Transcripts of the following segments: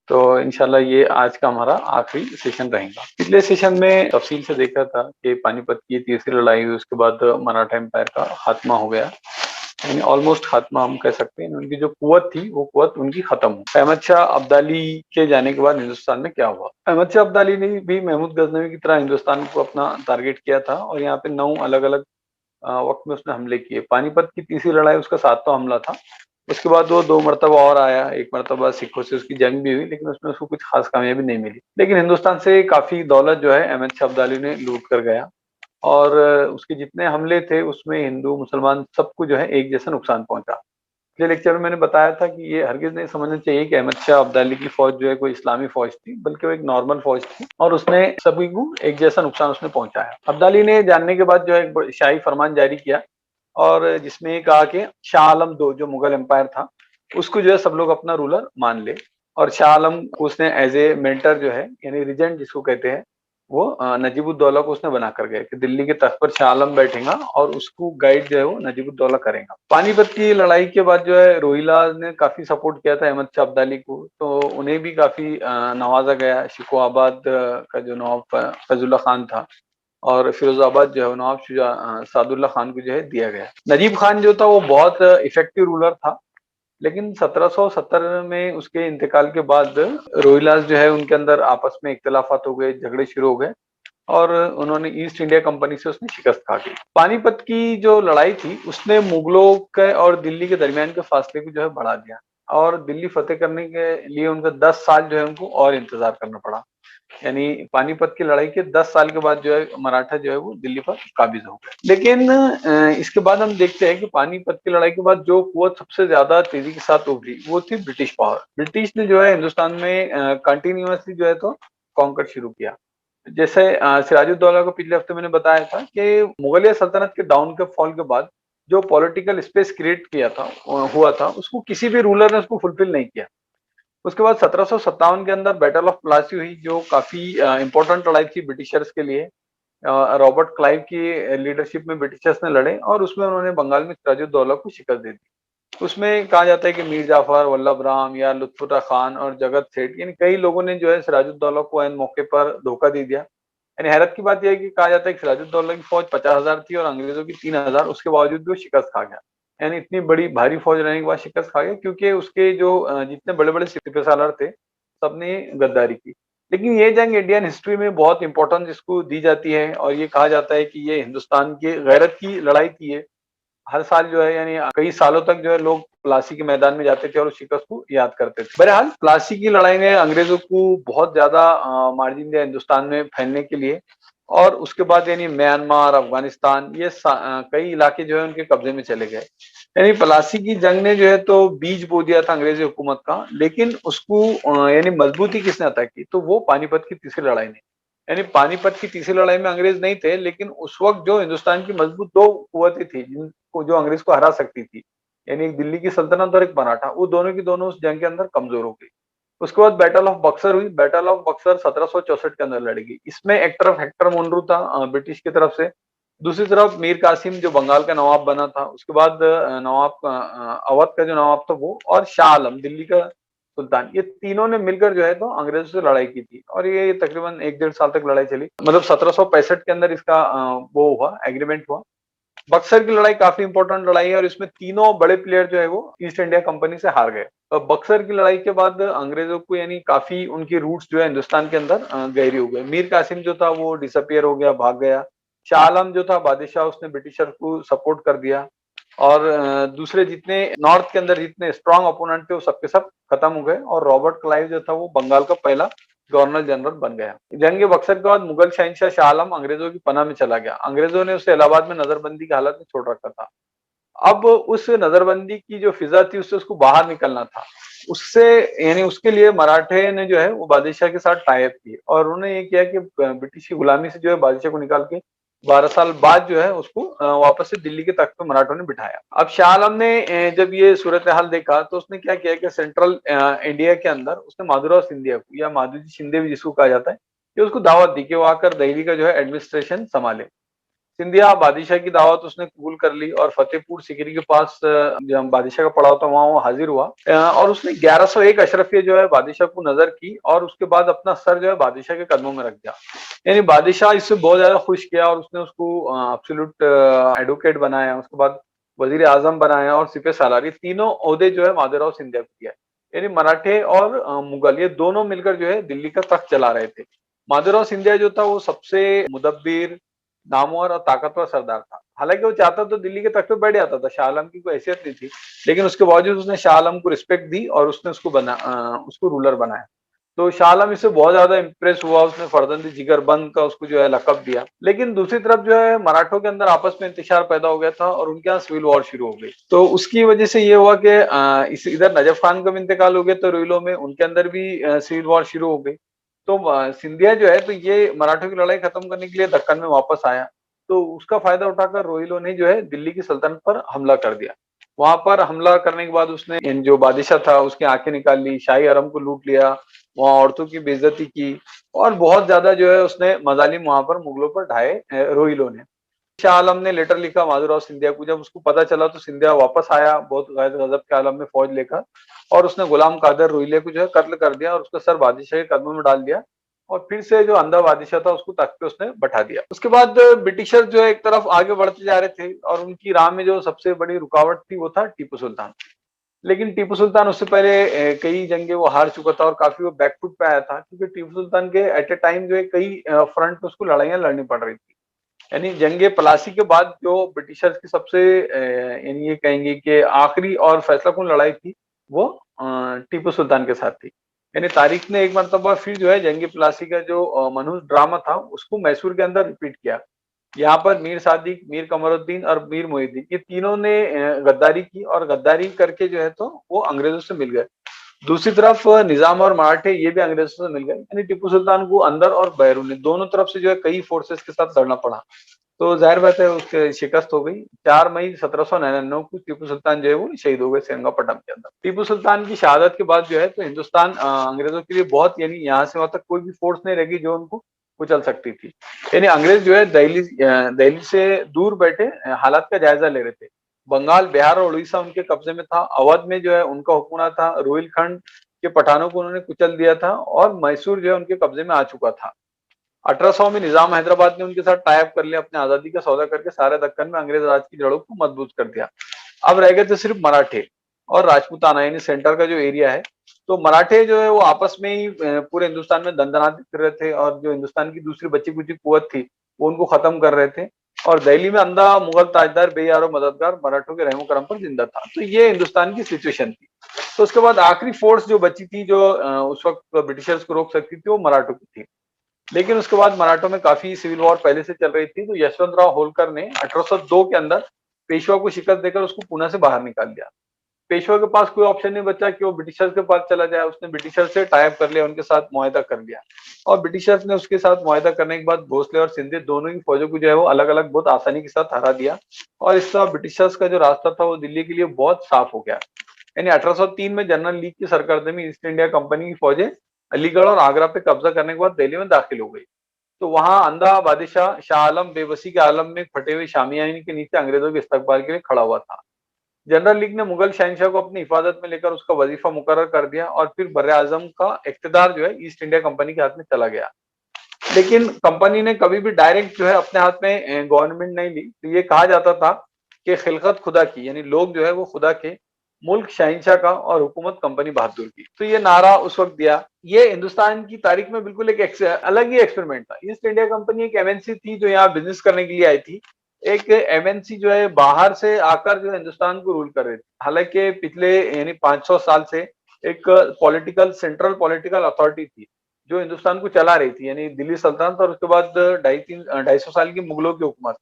तो इंशाल्लाह ये आज का हमारा आखिरी सेशन रहेगा। पिछले सेशन में तफसील से देखा था कि पानीपत की तीसरी लड़ाई हुई, उसके बाद मराठा एम्पायर का खात्मा हो गया, यानी ऑलमोस्ट खात्मा हम कह सकते हैं। उनकी जो कुवत थी वो कुवत उनकी खत्म हुई। अहमद शाह अब्दाली के जाने के बाद हिंदुस्तान में क्या हुआ? अहमद शाह अब्दाली ने भी महमूद गजनवी की तरह हिंदुस्तान को अपना टारगेट किया था और यहाँ पे 9 अलग अलग वक्त में उसने हमले किए। पानीपत की तीसरी लड़ाई उसका 7वां हमला था। उसके बाद वो 2 मरतबा और आया, एक मरतबा सिखों से उसकी जंग भी हुई, लेकिन उसमें उसको कुछ खास कामयाबी नहीं मिली। लेकिन हिंदुस्तान से काफी दौलत जो है अहमद शाह अब्दाली ने लूट कर गया और उसके जितने हमले थे उसमें हिंदू मुसलमान सबको जो है एक जैसा नुकसान पहुंचा। पिछले लेक्चर में मैंने बताया था कि ये हरगिज नहीं समझना चाहिए कि अहमद शाह अब्दाली की फौज जो है कोई इस्लामी फौज थी, बल्कि वो एक नॉर्मल फौज थी और उसने सभी को एक जैसा नुकसान उसने पहुंचाया। अब्दाली ने जानने के बाद जो है एक शाही फरमान जारी किया और जिसमें ये कहा कि शाह आलम दो जो मुगल एम्पायर था उसको जो है सब लोग अपना रूलर मान ले। और शाह आलम को उसने एज ए मेंटर जो है यानी रिजेंट जिसको कहते हैं वो नजीबुद्दौला को उसने बना कर गए कि दिल्ली के तख्त पर शाह आलम बैठेगा और उसको गाइड जो है वो नजीबुद्दौला करेगा। पानीपत की लड़ाई के बाद जो है रोहिला ने काफी सपोर्ट किया था अहमद शाह अब्दाली को, तो उन्हें भी काफी नवाजा गया। शिकोहाबाद का जो नवाब फैजुल्ला खान था और फिरोजाबाद जो है नवाब सादुल्ला खान को जो है दिया गया। नजीब खान जो था वो बहुत इफेक्टिव रूलर था, लेकिन 1770 में उसके इंतकाल के बाद रोहिलास जो है उनके अंदर आपस में इख्तलाफात हो गए, झगड़े शुरू हो गए और उन्होंने ईस्ट इंडिया कंपनी से उसने शिकस्त खा गई। पानीपत की जो लड़ाई थी उसने मुगलों के और दिल्ली के दरमियान के फासले को जो है बढ़ा दिया और दिल्ली फतेह करने के लिए उनको 10 साल जो है उनको और इंतजार करना पड़ा। यानी पानीपत की लड़ाई के 10 साल के बाद जो है मराठा जो है वो दिल्ली पर काबिज हो गए। लेकिन इसके बाद हम देखते हैं कि पानीपत की लड़ाई के बाद जो कुवत सबसे ज्यादा तेजी के साथ उभरी वो थी ब्रिटिश पावर। ब्रिटिश ने जो है हिंदुस्तान में कंटिन्यूअसली जो है तो कॉन्कर शुरू किया। जैसे सिराजुद्दौला को पिछले हफ्ते मैंने बताया था कि मुगलिया सल्तनत के डाउन के फॉल के बाद जो पॉलिटिकल स्पेस क्रिएट किया था हुआ था उसको किसी भी रूलर ने उसको फुलफिल नहीं किया। उसके बाद 1757 के अंदर बैटल ऑफ प्लासी हुई जो काफी इंपॉर्टेंट लड़ाई थी ब्रिटिशर्स के लिए। रॉबर्ट क्लाइव की लीडरशिप में ब्रिटिशर्स ने लड़े और उसमें उन्होंने बंगाल में सिराजुद्दौला को शिकस्त दे दी। उसमें कहा जाता है कि मीर जाफर, वल्लभ राम या लुत्फुल्लाह खान और जगत सेठ यानी कई लोगों ने जो है सिराजुद्दौला को ऐन मौके पर धोखा दे दिया। यानी हैरत की बात यह है कि कहा जाता है कि सिराजुद्दौला की फौज 50,000 थी और अंग्रेजों की 3,000, उसके बावजूद भी वो शिकस्त खा गया। यानी इतनी बड़ी भारी फौज रहने के बाद शिकस्त खा गया क्योंकि उसके जो जितने बड़े बड़े सिपह सालार थे सबने गद्दारी की। लेकिन ये जंग इंडियन हिस्ट्री में बहुत इंपॉर्टेंस इसको दी जाती है और ये कहा जाता है कि ये हिंदुस्तान की गैरत की लड़ाई थी ये। हर साल जो है यानी कई सालों तक जो है लोग प्लासी के मैदान में जाते थे और उस शिकस्त को याद करते थे। बहरहाल प्लासी की लड़ाई ने अंग्रेजों को बहुत ज्यादा मार्जिन दिया हिंदुस्तान में फैलने के लिए और उसके बाद यानी म्यांमार, अफगानिस्तान ये कई इलाके जो है उनके कब्जे में चले गए। यानी प्लासी की जंग ने जो है तो बीज बो दिया था अंग्रेजी हुकूमत का, लेकिन उसको यानी मजबूती किसने अता की? तो वो पानीपत की तीसरी लड़ाई ने। यानी पानीपत की तीसरी लड़ाई में अंग्रेज नहीं थे, लेकिन उस वक्त जो हिंदुस्तान की मजबूत 2 कुव्वतें थी जिनको जो अंग्रेज को हरा सकती थी, यानी एक दिल्ली की सल्तनत और एक मराठा, वो दोनों की दोनों उस जंग के अंदर कमजोर हो गई। उसके बाद बैटल ऑफ बक्सर हुई। बैटल ऑफ बक्सर 1764 के अंदर लड़ी गई। इसमें एक तरफ हेक्टर मोन्रू था ब्रिटिश की तरफ से, दूसरी तरफ मीर कासिम जो बंगाल का नवाब बना था, उसके बाद नवाब अवध का जो नवाब था वो, और शाह आलम दिल्ली का सुल्तान, ये तीनों ने मिलकर जो है तो अंग्रेजों से लड़ाई की थी और ये तकरीबन 1 डेढ़ साल तक लड़ाई चली। मतलब 1765 के अंदर इसका वो हुआ, एग्रीमेंट हुआ। बक्सर की लड़ाई काफी इंपॉर्टेंट लड़ाई है और इसमें तीनों बड़े प्लेयर जो है वो ईस्ट इंडिया कंपनी से हार गए। तो बक्सर की लड़ाई के बाद अंग्रेजों को यानी काफी उनकी रूट्स जो है हिंदुस्तान के अंदर गहरी हो गई। मीर कासिम जो था वो डिसअपियर हो गया, भाग गया। शाह आलम जो था बादशाह, उसने ब्रिटिशर को सपोर्ट कर दिया और दूसरे जितने नॉर्थ के अंदर जितने स्ट्रॉन्ग ओपोनेंट थे वो सबके सब खत्म हो गए और रॉबर्ट क्लाइव जो था वो बंगाल का पहला गवर्नर जनरल बन गया। जंग बक्सर के बाद मुगल शहनशाह शाह आलम अंग्रेजों की पनाह में चला गया। अंग्रेजों ने उसे इलाहाबाद में नजरबंदी की हालत में छोड़ रखा था। अब उस नजरबंदी की जो फिजा थी उससे उसको बाहर निकलना था। उससे यानी उसके लिए मराठे ने जो है वो बादशाह के साथ टाई अप किए और उन्होंने ये किया कि ब्रिटिश की गुलामी से जो है बादशाह को निकाल के 12 साल बाद जो है उसको वापस से दिल्ली के तख्त पर मराठों ने बिठाया। अब शाह आलम ने जब ये सूरत हाल देखा तो उसने क्या किया कि सेंट्रल इंडिया के अंदर उसने माधुराव सिंधिया को, या माधुजी शिंदे भी जिसको कहा जाता है, कि उसको दावत दी कि वो आकर दिल्ली का जो है एडमिनिस्ट्रेशन संभाले। सिंधिया बादशाह की दावत उसने कबूल कर ली और फतेहपुर सीकरी के पास जब बादशाह का पड़ाव था वहां वो हाजिर हुआ और उसने 1101 अशरफिया जो है बादशाह को नजर की और उसके बाद अपना सर जो है बादशाह के कदमों में रख दिया। यानी बादशाह इससे बहुत ज्यादा खुश किया और उसने उसको एब्सोल्यूट एडवोकेट बनाया, उसके बाद वजीर आजम बनाया और सिपह सालार, ये तीनों ओहदे जो है माधवराव सिंधिया को दिया। यानी मराठे और मुगल ये दोनों मिलकर जो है दिल्ली का तख्त चला रहे थे। माधवराव सिंधिया जो था वो सबसे मुदब्बिर, नामवर और ताकतवर सरदार था। हालांकि वो चाहता तो दिल्ली के तख्त पे बैठ जाता था, शाह आलम की कोई हैसियत नहीं थी, लेकिन उसके बावजूद उसने शाह आलम को रिस्पेक्ट दी और उसने उसको रूलर बनाया। तो शाह आलम इससे बहुत ज्यादा इंप्रेस हुआ, उसने फर्जंदी जिगरबंद का उसको जो है लकब दिया। लेकिन दूसरी तरफ जो है मराठों के अंदर आपस में इंतशार पैदा हो गया था और उनके यहाँ सिविल वॉर शुरू हो गई। तो उसकी वजह से ये हुआ कि इस इधर नजफ खान का भी इंतकाल हो गया, तो रोहिलों में उनके अंदर भी सिविल वॉर शुरू हो गई। तो सिंधिया जो है तो ये मराठों की लड़ाई खत्म करने के लिए दक्कन में वापस आया। तो उसका फायदा उठाकर रोहिलों ने जो है दिल्ली की सल्तनत पर हमला कर दिया। वहां पर हमला करने के बाद उसने जो बादशाह था उसकी आंखें निकाल ली, शाही हरम को लूट लिया, वहां औरतों की बेइज्जती की और बहुत ज्यादा जो है उसने मजालिम वहां पर मुगलों पर ढाए रोहिलों ने। शाह आलम ने लेटर लिखा माधवराव सिंधिया को, जब उसको पता चला तो सिंधिया वापस आया बहुत गजब के आलम में फौज लेकर और उसने गुलाम कादर रोहिले को जो है कत्ल कर दिया और उसका सर बादशाह के कदमों में डाल दिया और फिर से जो अंधा बादशाह था उसको तख्त पे उसने बैठा दिया। उसके बाद ब्रिटिशर जो है एक तरफ आगे बढ़ते जा रहे थे और उनकी राह में जो सबसे बड़ी रुकावट थी वो था टीपू सुल्तान। लेकिन टीपू सुल्तान उससे पहले कई जंगे वो हार चुका था और काफी वो बैकफुट पे आया था, क्योंकि टीपू सुल्तान के एट ए टाइम जो है कई फ्रंट पे उसको लड़ाइयां लड़नी पड़ रही थी। यानी जंगे प्लासी के बाद जो ब्रिटिशर्स की सबसे यानी ये कहेंगे कि आखिरी और फैसलाकुन लड़ाई थी वो टीपू सुल्तान के साथ थी। यानी तारीख ने एक मरतबा फिर जो है जंगे प्लासी का जो मनहूस ड्रामा था उसको मैसूर के अंदर रिपीट किया। यहाँ पर मीर सादिक, मीर कमरुद्दीन और मीर मोहिद्दीन ये तीनों ने गद्दारी की और गद्दारी करके जो है तो वो अंग्रेजों से मिल गए। दूसरी तरफ निजाम और मराठे ये भी अंग्रेजों से मिल गए, यानी टीपू सुल्तान को अंदर और बैरून दोनों तरफ से जो है कई फोर्सेस के साथ लड़ना पड़ा। तो जाहिर बात है उसके शिकस्त हो गई। 4 मई 1799 को टीपू सुल्तान जो है वो शहीद हो गए सेरंगापट्टनम के अंदर। टीपू सुल्तान की शहादत के बाद जो है तो हिंदुस्तान अंग्रेजों के लिए बहुत, यानी यहाँ से वहां तक कोई भी फोर्स नहीं रहेगी जो उनको कुचल सकती थी। यानी अंग्रेज जो है दिल्ली से दूर बैठे हालात का जायजा ले रहे थे। बंगाल, बिहार और उड़ीसा उनके कब्जे में था। अवध में जो है उनका हुक्मरान था। रोहिलखंड के पठानों को उन्होंने कुचल दिया था और मैसूर जो है उनके कब्जे में आ चुका था। 1800 में निजाम हैदराबाद ने उनके साथ टाइप कर लिया, अपने आजादी का सौदा करके सारे दक्कन में अंग्रेज राज की जड़ों को मजबूत कर दिया। अब रह गए थे सिर्फ मराठे और राजपूताना, यानी सेंटर का जो एरिया है। तो मराठे जो है वो आपस में ही पूरे हिंदुस्तान में दंदनाते फिर रहे थे और जो हिंदुस्तान की दूसरी बची कुची कुवत थी वो उनको खत्म कर रहे थे। और दिल्ली में अंधा मुगल ताजदार बेयारो मददगार मराठों के रहमो करम पर जिंदा था। तो ये हिंदुस्तान की सिचुएशन थी। तो उसके बाद आखिरी फोर्स जो बची थी जो उस वक्त ब्रिटिशर्स को रोक सकती थी वो मराठों की थी। लेकिन उसके बाद मराठों में काफी सिविल वॉर पहले से चल रही थी, तो यशवंतराव होलकर ने 1802 के अंदर पेशवा को शिकस्त देकर उसको पुणे से बाहर निकाल दिया। पेशवा के पास कोई ऑप्शन नहीं बचा कि वो ब्रिटिशर्स के पास चला जाए। उसने ब्रिटिशर्स से टाई अप कर लिया, उनके साथ मुआहदा कर लिया और ब्रिटिशर्स ने उसके साथ मुआहदा करने के बाद भोसले और सिंधे दोनों ही फौजों को जो है वो अलग अलग बहुत आसानी के साथ हरा दिया और इस तरह ब्रिटिशर्स का जो रास्ता था वो दिल्ली के लिए बहुत साफ हो गया। यानी 1803 में जनरल ली की सरकर्दमी ईस्ट इंडिया कंपनी की फौजें अलीगढ़ और आगरा पे कब्जा करने के बाद दिल्ली में दाखिल हो गई। तो वहां अंधा बादशाह शाह आलम बेबसी के आलम में फटे हुए शामियाने के नीचे अंग्रेजों के इस्तकबाल के लिए खड़ा हुआ था। जनरल लीग ने मुगल शहनशाह को अपनी हिफाजत में लेकर उसका वजीफा मुकर्रर कर दिया और फिर बर्रे आजम का इख्तिदार जो है ईस्ट इंडिया कंपनी के हाथ में चला गया। लेकिन कंपनी ने कभी भी डायरेक्ट जो है अपने हाथ में गवर्नमेंट नहीं ली। तो ये कहा जाता था कि खिलकत खुदा की, यानी लोग जो है वो खुदा के, मुल्क शहनशाह का और हुकूमत कंपनी बहादुर की। तो ये नारा उस वक्त दिया। ये हिंदुस्तान की तारीख में बिल्कुल एक अलग ही एक्सपेरिमेंट था। ईस्ट इंडिया कंपनी एक एमएनसी थी जो यहाँ बिजनेस करने के लिए आई थी। एक एमएनसी जो है बाहर से आकर जो हिंदुस्तान को रूल कर रही थी। हालांकि पिछले यानी 500 साल से एक पॉलिटिकल सेंट्रल पॉलिटिकल अथॉरिटी थी जो हिंदुस्तान को चला रही थी, यानी दिल्ली सल्तनत और उसके बाद 250 साल की मुगलों की हुकूमत।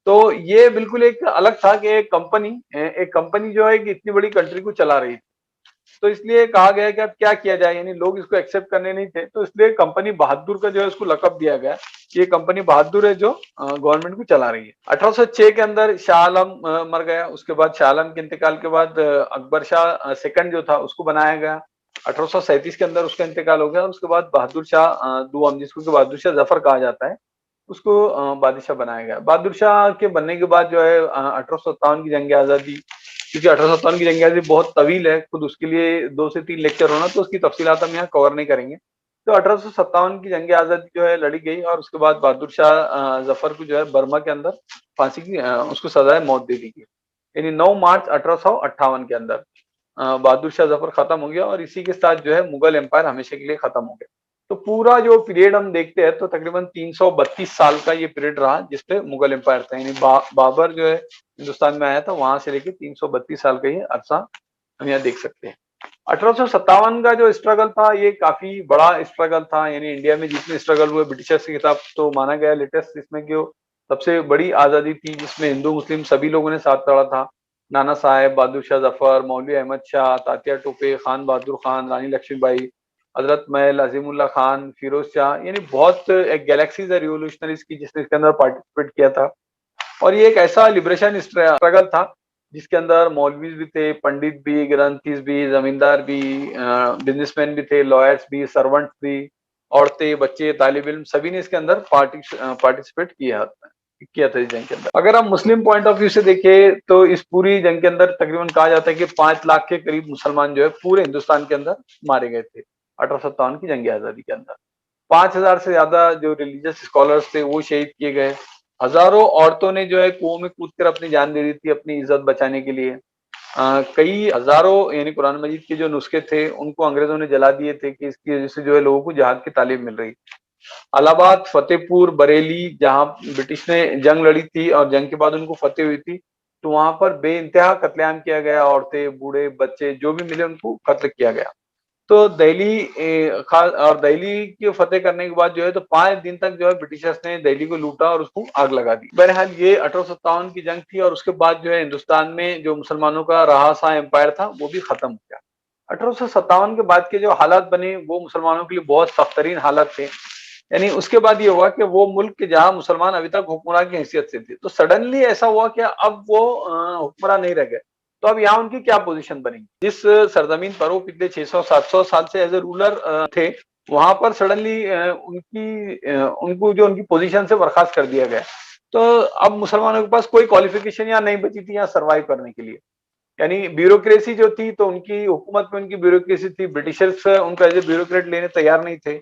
तो ये बिल्कुल एक अलग था कि एक कंपनी जो है कि इतनी बड़ी कंट्री को चला रही थी। तो इसलिए कहा गया कि अब क्या किया जाए, यानी लोग इसको एक्सेप्ट करने नहीं थे, तो इसलिए कंपनी बहादुर का जो है उसको लकब दिया गया। ये कंपनी बहादुर है जो गवर्नमेंट को चला रही है। 1806 के अंदर शाह आलम मर गया। उसके बाद शाह आलम के इंतकाल के बाद अकबर शाह सेकंड जो था उसको बनाया गया। 1837 के अंदर उसका इंतकाल हो गया और उसके बाद बहादुर शाह दुआम, जिसको कि बहादुर शाह जफर कहा जाता है, उसको बादशाह बनाया गया। बहादुर शाह के बनने के बाद जो है 1857 की जंग आज़ादी, क्योंकि 1857 की जंग आज़ादी बहुत तवील है, खुद उसके लिए 2 से 3 लेक्चर होना, तो उसकी तफसीलात हम यहाँ कवर नहीं करेंगे। तो 1857 की जंग आज़ादी जो है लड़ी गई और उसके बाद बहादुर शाह ज़फ़र को जो है बर्मा के अंदर फांसी की उसको सजाए मौत दे दी गई। यानी 9 मार्च 1858 के अंदर बहादुर शाह ज़फ़र खत्म हो गया और इसी के साथ जो है मुगल एम्पायर हमेशा के लिए खत्म हो गया। तो पूरा जो पीरियड हम देखते हैं तो तकरीबन 332 साल का ये पीरियड रहा जिसपे मुगल एम्पायर था, यानी बाबर जो है हिंदुस्तान में आया था वहां से लेके 332 साल का ये अरसा हम यहाँ देख सकते हैं। 1857 का जो स्ट्रगल था ये काफी बड़ा स्ट्रगल था, यानी इंडिया में जितने स्ट्रगल हुए ब्रिटिशर्स के खिलाफ तो माना गया लेटेस्ट इसमें कि वो सबसे बड़ी आजादी थी जिसमें हिंदू मुस्लिम सभी लोगों ने साथ लड़ा था। नाना साहेब, बहादुर शाह जफर, मौलवी अहमद शाह, तात्या टोपे, खान बहादुर खान, रानी लक्ष्मीबाई, हजरत महल, अजीमुल्ला खान, फिरोज शाह, यानी बहुत एक गैलेक्सीज है रिवोल्यूशनरीज की जिसने इसके अंदर पार्टिसिपेट किया था। और ये एक ऐसा लिबरेशन स्ट्रगल था जिसके अंदर मौलवीज भी थे, पंडित भी, ग्रंथीज भी, जमींदार भी, बिजनेसमैन भी थे, लॉयर्स भी, सर्वेंट्स भी, औरतें, बच्चे, तालिब इल्म, सभी ने इसके अंदर पार्टिसिपेट किया था इस जंग के अंदर। अगर हम मुस्लिम पॉइंट ऑफ व्यू से देखें तो इस पूरी जंग के अंदर तकरीबन कहा जाता है कि 5 लाख के करीब मुसलमान जो है पूरे हिंदुस्तान के अंदर मारे गए थे 1857 की जंग आजादी के अंदर। 5,000 से ज्यादा जो रिलीजियस स्कॉलर्स थे वो शहीद किए गए। हजारों औरतों ने जो है कुओं में कूद कर अपनी जान दे दी थी अपनी इज्जत बचाने के लिए। कई हजारों यानी कुरान मजीद के जो नुस्खे थे उनको अंग्रेजों ने जला दिए थे कि इसकी वजह से जो है लोगों को जिहाद की तालीम मिल रही। इलाहाबाद, फतेहपुर, बरेली जहां ब्रिटिश ने जंग लड़ी थी और जंग के बाद उनको फतेह हुई थी, तो वहां पर बेइंतहा कत्लेआम किया गया, औरतें, बूढ़े, बच्चे जो भी मिले उनको कत्ल किया गया। तो दिल्ली की फतेह करने के बाद जो है तो 5 दिन तक जो है ब्रिटिशर्स ने दिल्ली को लूटा और उसको आग लगा दी। बहरहाल ये 1857 की जंग थी और उसके बाद जो है हिंदुस्तान में जो मुसलमानों का रहा सा एम्पायर था वो भी खत्म हो गया। 1857 के बाद के जो हालात बने वो मुसलमानों के लिए बहुत सख्त तरीन हालात थे। यानी उसके बाद ये हुआ कि वो मुल्क जहां मुसलमान अभी तक हुक्मरान की हैसियत से थे तो सडनली ऐसा हुआ कि अब वो हुक्मरान नहीं रह गए। तो अब यहाँ उनकी क्या पोजीशन बनेगी? जिस सरजमीन पर वो पिछले 600-700 साल से एज ए रूलर थे, वहां पर सडनली उनको जो उनकी पोजीशन से बर्खास्त कर दिया गया। तो अब मुसलमानों के पास कोई क्वालिफिकेशन यहाँ नहीं बची थी यहाँ सर्वाइव करने के लिए। यानी ब्यूरोक्रेसी जो थी तो उनकी हुकूमत में उनकी ब्यूरोक्रेसी थी, ब्रिटिशर्स उनको एज ए ब्यूरोक्रेट लेने तैयार नहीं थे।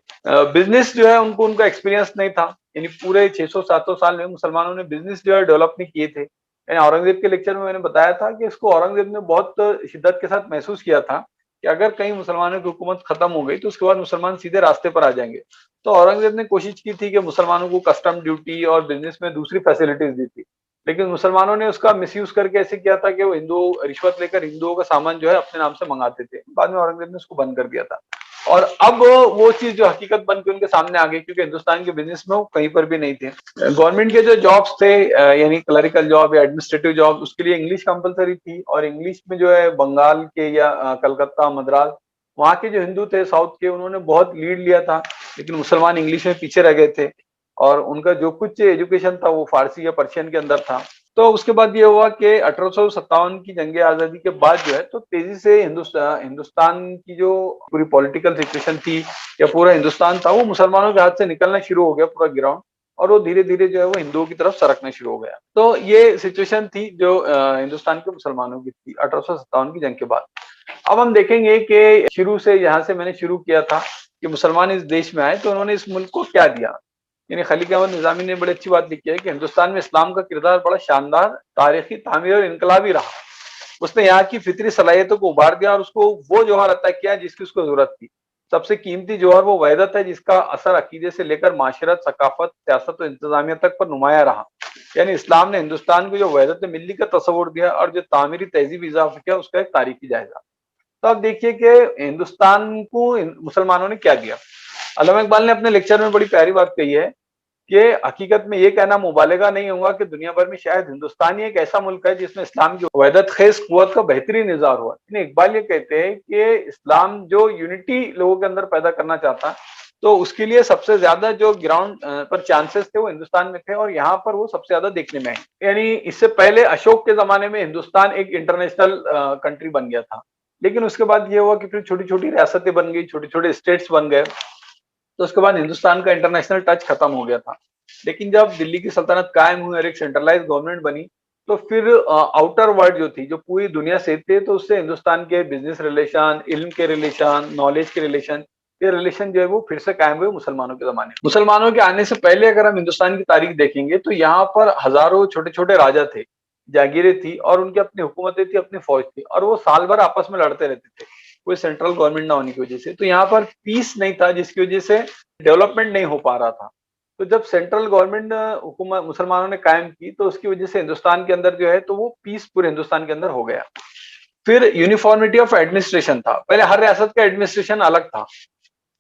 बिजनेस जो है उनको उनका एक्सपीरियंस नहीं था, यानी पूरे 600-700 साल में मुसलमानों ने बिजनेस जो है डेवलप नहीं किए थे। यानी औरंगजेब के लेक्चर में मैंने बताया था कि इसको औरंगजेब ने बहुत शिद्दत के साथ महसूस किया था कि अगर कहीं मुसलमानों की हुकूमत खत्म हो गई तो उसके बाद मुसलमान सीधे रास्ते पर आ जाएंगे। तो औरंगजेब ने कोशिश की थी कि मुसलमानों को कस्टम ड्यूटी और बिजनेस में दूसरी फैसिलिटीज दी थी, लेकिन मुसलमानों ने उसका मिसयूज करके ऐसे किया था कि वो हिंदू रिश्वत लेकर हिंदुओं का सामान जो है अपने नाम से मंगाते थे। बाद में औरंगजेब ने उसको बंद कर दिया था और अब वो चीज जो हकीकत बन के उनके सामने आ गई क्योंकि हिंदुस्तान के बिजनेस में वो कहीं पर भी नहीं थे। गवर्नमेंट के जो जॉब्स थे यानी क्लरिकल जॉब या एडमिनिस्ट्रेटिव जॉब उसके लिए इंग्लिश कंपलसरी थी और इंग्लिश में जो है बंगाल के या कलकत्ता, मद्रास वहाँ के जो हिंदू थे साउथ के उन्होंने बहुत लीड लिया था, लेकिन मुसलमान इंग्लिश में पीछे रह गए थे और उनका जो कुछ एजुकेशन था वो फारसी या पर्शियन के अंदर था। तो उसके बाद ये हुआ कि 1857 की जंग आजादी के बाद जो है तो तेजी से हिंदुस्तान की जो पूरी पॉलिटिकल सिचुएशन थी या पूरा हिंदुस्तान था वो मुसलमानों के हाथ से निकलना शुरू हो गया पूरा ग्राउंड, और वो धीरे धीरे जो है वो हिंदुओं की तरफ सरकना शुरू हो गया। तो ये सिचुएशन थी जो हिंदुस्तान के मुसलमानों की थी 1857 की जंग के बाद। अब हम देखेंगे कि शुरू से यहाँ से मैंने शुरू किया था कि मुसलमान इस देश में आए तो उन्होंने इस मुल्क को क्या दिया। यानी खलीक अहमद निजामी ने बड़ी अच्छी बात लिखी है कि हिंदुस्तान में इस्लाम का किरदार बड़ा शानदार, तारीखी, तामीर और इनकलाबी रहा। उसने यहाँ की फितरी सलाहियतों को उभार दिया और उसको वो जौहर अता किया जिसकी उसको जरूरत थी। सबसे कीमती जौहर वो वहदत है जिसका असर अकीदे से लेकर माशरत, सकाफत, सियासत और इंतजामिया तक पर नुमाया रहा। यानी इस्लाम ने हिंदुस्तान को जो वहदत मिल्ली का तस्वुर दिया और जो तामीरी तहजीब इजाफा किया उसका एक तारीखी जायजा। तो अब देखिए कि हिंदुस्तान को मुसलमानों ने क्या दिया। अल्लामा इकबाल ने अपने लेक्चर में बड़ी प्यारी बात कही है कि हकीकत में ये कहना मुबालगा नहीं होगा कि दुनिया भर में शायद हिंदुस्तान ही एक ऐसा मुल्क है जिसमें इस्लाम की वहदत खेज कुव्वत का बेहतरीन इज़हार हुआ। इकबाल ये कहते हैं कि इस्लाम जो यूनिटी लोगों के अंदर पैदा करना चाहता तो उसके लिए सबसे ज्यादा जो ग्राउंड पर चांसेस थे वो हिंदुस्तान में थे और यहाँ पर वो सबसे ज्यादा देखने में आए। यानी इससे पहले अशोक के जमाने में हिंदुस्तान एक इंटरनेशनल कंट्री बन गया था, लेकिन उसके बाद ये हुआ कि फिर छोटी छोटी रियासतें बन गई, छोटे छोटे स्टेट्स बन गए, तो उसके बाद हिंदुस्तान का इंटरनेशनल टच खत्म हो गया था। लेकिन जब दिल्ली की सल्तनत कायम हुई और एक सेंट्रलाइज गवर्नमेंट बनी, तो फिर आउटर वर्ल्ड जो थी, जो पूरी दुनिया से थे, तो उससे हिंदुस्तान के बिजनेस रिलेशन, इल्म के रिलेशन, नॉलेज के रिलेशन, ये रिलेशन जो है वो फिर से कायम हुए मुसलमानों के जमाने में। मुसलमानों के आने से पहले अगर हम हिंदुस्तान की तारीख देखेंगे तो यहाँ पर हजारों छोटे छोटे राजा थे, जागीरें थी और उनकी अपनी हुकूमतें थी, अपनी फौज थी, और वो साल भर आपस में लड़ते रहते थे, कोई सेंट्रल गवर्नमेंट ना होने की वजह से। तो यहाँ पर पीस नहीं था, जिसकी वजह से डेवलपमेंट नहीं हो पा रहा था। तो जब सेंट्रल गवर्नमेंट हुकूमत मुसलमानों ने कायम की, तो उसकी वजह से हिंदुस्तान के अंदर जो है तो वो पीस पूरे हिंदुस्तान के अंदर हो गया। फिर यूनिफॉर्मिटी ऑफ एडमिनिस्ट्रेशन था। पहले हर रियासत का एडमिनिस्ट्रेशन अलग था,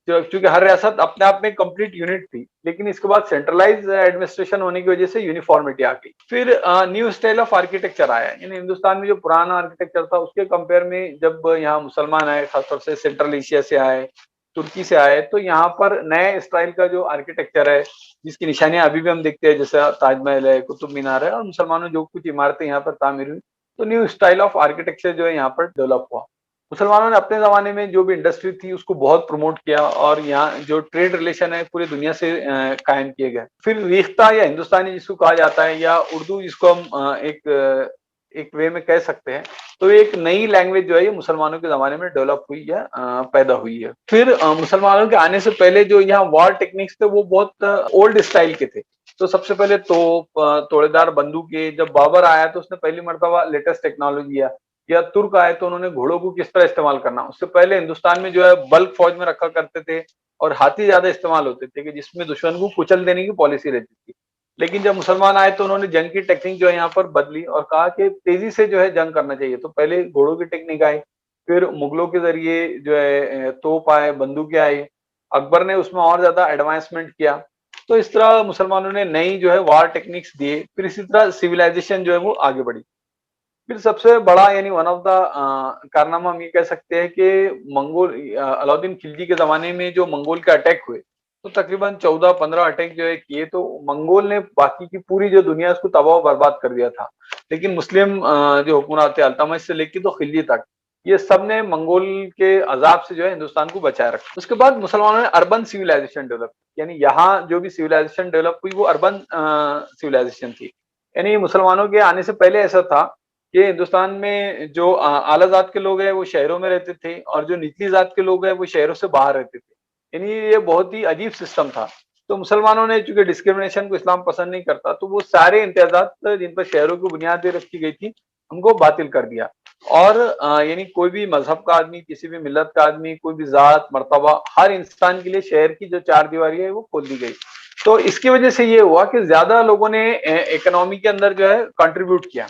क्योंकि हर रियासत अपने आप में कंप्लीट यूनिट थी, लेकिन इसके बाद सेंट्रलाइज एडमिनिस्ट्रेशन होने की वजह से यूनिफॉर्मिटी आ गई। फिर न्यू स्टाइल ऑफ आर्किटेक्चर आया, यानी हिंदुस्तान में जो पुराना आर्किटेक्चर था उसके कंपेयर में जब यहाँ मुसलमान आए, खासतौर से सेंट्रल एशिया से आए, तुर्की से आए, तो यहाँ पर नए स्टाइल का जो आर्किटेक्चर है, जिसकी निशानियां अभी भी हम देखते हैं, जैसे ताजमहल है, कुतुब मीनार है, और मुसलमानों जो कुछ इमारतें यहाँ पर तामीर हुई, तो न्यू स्टाइल ऑफ आर्किटेक्चर जो है यहाँ पर डेवलप हुआ। मुसलमानों ने अपने जमाने में जो भी इंडस्ट्री थी उसको बहुत प्रमोट किया, और यहाँ जो ट्रेड रिलेशन है पूरी दुनिया से कायम किए गए। फिर रेख्ता या हिंदुस्तानी जिसको कहा जाता है, या उर्दू जिसको हम एक वे में कह सकते हैं, तो एक नई लैंग्वेज जो है ये मुसलमानों के जमाने में डेवलप हुई है, पैदा हुई है। फिर मुसलमानों के आने से पहले जो यहाँ वॉर टेक्निक्स थे वो बहुत ओल्ड स्टाइल के थे। तो सबसे पहले तोप, तोड़ेदार बंदूकें, जब बाबर आया तो उसने पहली मर्तबा लेटेस्ट टेक्नोलॉजी दिया, या तुर्क आए तो उन्होंने घोड़ों को किस तरह इस्तेमाल करना। उससे पहले हिंदुस्तान में जो है बल्क फौज में रखा करते थे, और हाथी ज्यादा इस्तेमाल होते थे, कि जिसमें दुश्मन को कुचल देने की पॉलिसी रहती थी। लेकिन जब मुसलमान आए तो उन्होंने जंग की टेक्निक जो है यहाँ पर बदली, और कहा कि तेजी से जो है जंग करना चाहिए। तो पहले घोड़ों की टेक्निक आई, फिर मुगलों के जरिए जो है तोप आए, बंदूकें आई, अकबर ने उसमें और ज्यादा एडवांसमेंट किया। तो इस तरह मुसलमानों ने नई जो है वार टेक्निक्स दिए। फिर इसी तरह सिविलाइजेशन जो है वो आगे बढ़ी। फिर सबसे बड़ा यानी वन ऑफ द कारनामा हम ये कह सकते हैं कि मंगोल अलाउद्दीन खिलजी के जमाने में जो मंगोल के अटैक हुए, तो तकरीबन 14-15 अटैक जो है किए, तो मंगोल ने बाकी की पूरी जो दुनिया उसको तबाह बर्बाद कर दिया था। लेकिन मुस्लिम जो हुकूमत थे अल्तमश से लेकर तो खिलजी तक, ये सब ने मंगोल के अजाब से जो है हिंदुस्तान को बचाए रखा। उसके बाद मुसलमानों ने अर्बन सिविलाइजेशन डेवलप, यानी यहाँ जो भी सिविलाइजेशन डेवलप हुई वो अर्बन सिविलाइजेशन थी। यानी मुसलमानों के आने से पहले ऐसा था कि हिंदुस्तान में जो आला जात के लोग हैं वो शहरों में रहते थे, और जो निचली जात के लोग हैं वो शहरों से बाहर रहते थे। यानी ये बहुत ही अजीब सिस्टम था। तो मुसलमानों ने, चूंकि डिस्क्रिमिनेशन को इस्लाम पसंद नहीं करता, तो वो सारे इम्तियाजात जिन पर शहरों की बुनियादें रखी गई थी उनको बातिल कर दिया। और यानी कोई भी मजहब का आदमी, किसी भी मिल्लत का आदमी, कोई भी जात मर्तबा, हर इंसान के लिए शहर की जो चार दीवारी है वो खोल दी गई। तो इसकी वजह से ये हुआ कि ज्यादा लोगों ने इकोनॉमी के अंदर जो है कंट्रीब्यूट किया,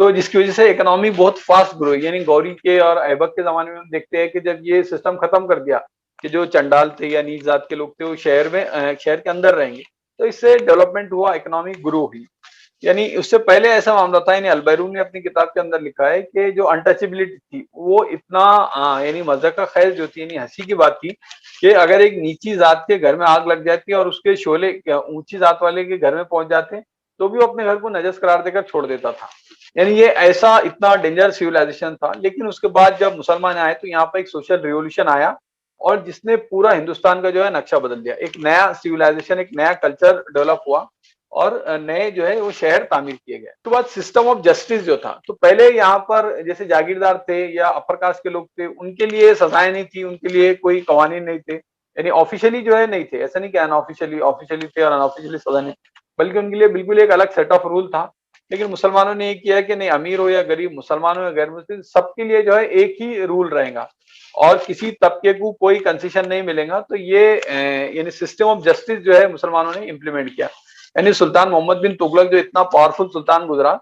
तो जिसकी वजह से इकोनॉमी बहुत फास्ट ग्रो हुई। यानी गौरी के और ऐबक के जमाने में हम देखते हैं कि जब ये सिस्टम खत्म कर दिया कि जो चंडाल थे या नीच जात के लोग थे वो शहर में शहर के अंदर रहेंगे, तो इससे डेवलपमेंट हुआ, इकोनॉमी ग्रो हुई। यानी उससे पहले ऐसा मामला था। यानी अलबैरून ने अपनी किताब के अंदर लिखा है कि जो अनटचेबिलिटी थी वो इतना यानी मजा का खैर जो थी, यानी हंसी की बात थी, कि अगर एक नीची जात के घर में आग लग जाती और उसके शोले ऊंची जात वाले के घर में पहुंच जाते, तो भी वो अपने घर को नजस करार देकर छोड़ देता था। यानी ये ऐसा इतना डेंजर सिविलाइजेशन था। लेकिन उसके बाद जब मुसलमान आए तो यहाँ पर एक सोशल रिवॉल्यूशन आया, और जिसने पूरा हिंदुस्तान का जो है नक्शा बदल दिया। एक नया सिविलाइजेशन, एक नया कल्चर डेवलप हुआ, और नए जो है वो शहर तामीर किए गए। तो बाद सिस्टम ऑफ जस्टिस जो था, तो पहले यहाँ पर जैसे जागीरदार थे या अपर कास्ट के लोग थे, उनके लिए सजाएं नहीं थी, उनके लिए कोई कवानीन नहीं थे, यानी ऑफिशियली जो है नहीं थे। ऐसा नहीं कि अनऑफिशियली, ऑफिशियली थे और अनऑफिशियली सजा नहीं, बल्कि उनके लिए बिल्कुल एक अलग सेट ऑफ रूल था। लेकिन मुसलमानों ने ये किया कि नहीं, अमीर हो या गरीब, मुसलमान हो या गैर मुस्लिम, सबके लिए जो है एक ही रूल रहेगा, और किसी तबके को कोई कंसेशन नहीं मिलेगा। तो ये यानी सिस्टम ऑफ जस्टिस जो है मुसलमानों ने इंप्लीमेंट किया। यानी सुल्तान मोहम्मद बिन तुगलक जो इतना पावरफुल सुल्तान गुजरा,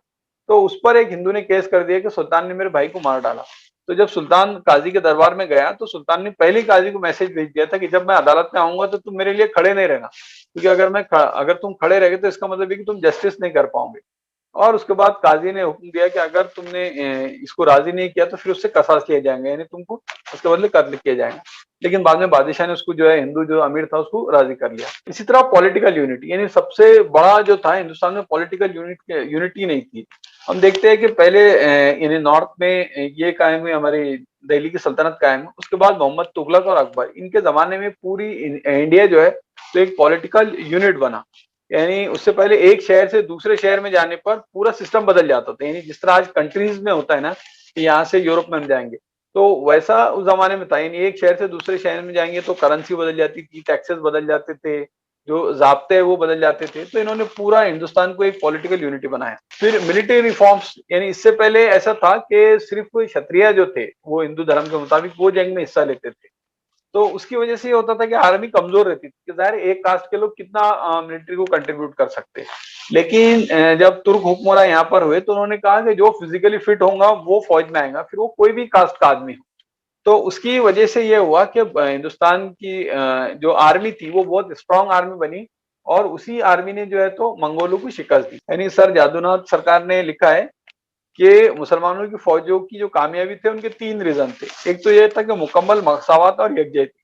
तो उस पर एक हिंदू ने केस कर दिया कि सुल्तान ने मेरे भाई को मार डाला। तो जब सुल्तान काजी के दरबार में गया, तो सुल्तान ने पहले ही काजी को मैसेज भेज दिया था कि जब मैं अदालत में आऊंगा तो तुम मेरे लिए खड़े नहीं रहना, क्योंकि अगर तुम खड़े रहे तो इसका मतलब है कि तुम जस्टिस नहीं कर पाओगे। और उसके बाद काजी ने हुक्म दिया कि अगर तुमने इसको राजी नहीं किया तो फिर उससे कसास किया जाएगा, यानी तुमको उसके बदले कत्ल किया जाएगा। लेकिन बाद में बादशाह ने उसको जो है, हिंदू जो अमीर था, उसको राजी कर लिया। इसी तरह पॉलिटिकल यूनिटी, यानी सबसे बड़ा जो था हिंदुस्तान में, पॉलिटिकल यूनिटी नहीं थी। हम देखते हैं कि पहले यानी नॉर्थ में ये कायम हुई, हमारी दिल्ली की सल्तनत कायम हुई। उसके बाद मोहम्मद तुगलक और अकबर, इनके जमाने में पूरी इंडिया जो है तो एक पॉलिटिकल यूनिट बना। यानी उससे पहले एक शहर से दूसरे शहर में जाने पर पूरा सिस्टम बदल जाता था। यानी जिस तरह आज कंट्रीज में होता है ना कि यहाँ से यूरोप में हम जाएंगे, तो वैसा उस जमाने में था। यानी एक शहर से दूसरे शहर में जाएंगे तो करेंसी बदल जाती थी, टैक्सेस बदल जाते थे, जो ज़ाब्ते हैं वो बदल जाते थे। तो इन्होंने पूरा हिंदुस्तान को एक पॉलिटिकल यूनिटी बनाया। फिर मिलिट्री रिफॉर्म्स, यानी इससे पहले ऐसा था कि सिर्फ क्षत्रिय जो थे वो हिंदू धर्म के मुताबिक वो जंग में हिस्सा लेते थे। तो उसकी वजह से ये होता था कि आर्मी कमजोर रहती थी कि ज़ाहिर एक कास्ट के लोग कितना मिलिट्री को कंट्रीब्यूट कर सकते हैं। लेकिन जब तुर्क हुक्मरान यहाँ पर हुए तो उन्होंने कहा कि जो फिजिकली फिट होगा वो फौज में आएगा, फिर वो कोई भी कास्ट का आदमी हो। तो उसकी वजह से ये हुआ कि हिंदुस्तान की जो आर्मी थी वो बहुत स्ट्रांग आर्मी बनी, और उसी आर्मी ने जो है तो मंगोलों को शिकस्त दी। यानी सर जादूनाथ सरकार ने लिखा है कि मुसलमानों की फौजों की जो कामयाबी थे उनके 3 रीजन थे। एक तो ये था कि मुकम्मल मसावत और यकजहती,